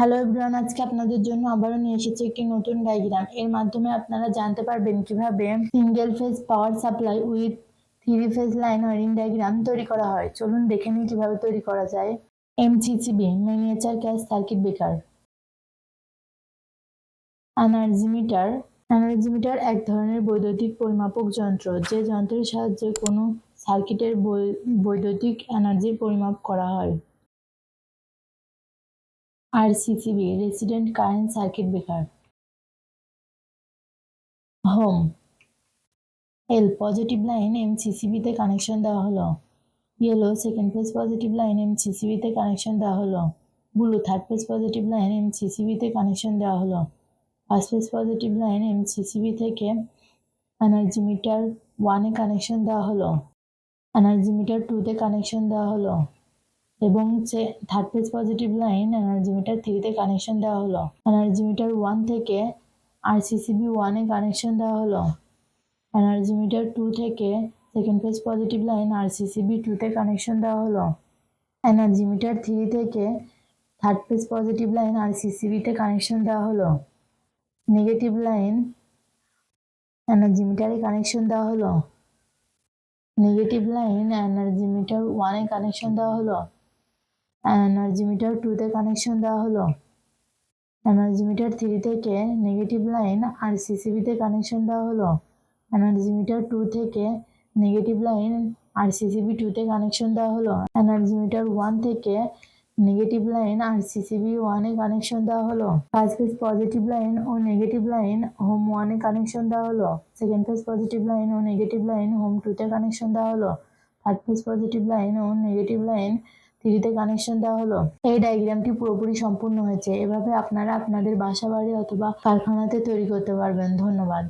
Hello everyone, আজকে আপনাদের জন্য আবারও নিয়ে এসেছি একটি নতুন ডায়াগ্রাম। এর মাধ্যমে আপনারা জানতে পারবেন কিভাবে single phase power supply with 3 phase line wiring diagram তৈরি করা হয়। চলুন দেখে নিই কিভাবে তৈরি করা যায়। MCCB miniature cash circuit breaker. Energy meter এক ধরনের বৈদ্যুতিক পরিমাপক যন্ত্র, যে যন্ত্রের সাহায্যে কোনো সার্কিটের বৈদ্যুতিক এনার্জির পরিমাপ করা হয়। RCCB resident current circuit breaker. Home L positive line MCCB তে কানেকশন দেওয়া হলো। Yellow second phase positive line MCCB তে কানেকশন দেওয়া হলো। Blue third phase positive line MCCB তে কানেকশন দেওয়া হলো। First phase positive line MCCB থেকে এনার্জি মিটার 1 এ কানেকশন দেওয়া হলো। এনার্জি মিটার 2 তে কানেকশন দেওয়া হলো এবং third phase positive line energy meter 3 তে কানেকশন দেওয়া হলো। এনার্জি মিটার 1 থেকে আরসিসিবি 1 এ কানেকশন দেওয়া হলো। এনার্জি মিটার 2 থেকে second phase positive line RCCB 2 তে কানেকশন দেওয়া হলো। এনার্জি মিটার 3 থেকে third phase positive line RCCB তে কানেকশন দেওয়া হলো। নেগেটিভ লাইন এনার্জি মিটারে কানেকশন দেওয়া হলো। নেগেটিভ লাইন এনার্জি মিটার 1 এ কানেকশন দেওয়া হলো। এনার্জি মিটার 2 তে কানেকশন দেওয়া হলো। এনার্জি মিটার 3 থেকে নেগেটিভ লাইন আরসিসিবি তে কানেকশন দেওয়া হলো। এনার্জি মিটার 2 থেকে নেগেটিভ লাইন আরসিসিবি 2 তে কানেকশন দেওয়া হলো। এনার্জি মিটার 1 থেকে নেগেটিভ লাইন আরসিসিবি 1 এ কানেকশন দেওয়া হলো। ফার্স্ট ফেজ পজিটিভ লাইন ও নেগেটিভ লাইন হোম 1 এ কানেকশন দেওয়া হলো। সেকেন্ড ফেজ পজিটিভ লাইন ও নেগেটিভ লাইন হোম 2 তে কানেকশন দেওয়া হলো। থার্ড ফেজ পজিটিভ লাইন ও নেগেটিভ লাইন 3 তে কানেকশন দেওয়া হলো। এই ডায়াগ্রামটি পুরোপুরি সম্পূর্ণ হয়েছে। এভাবে আপনারা আপনাদের বাসা বাড়ি অথবা কারখানাতে তৈরি করতে পারবেন। ধন্যবাদ।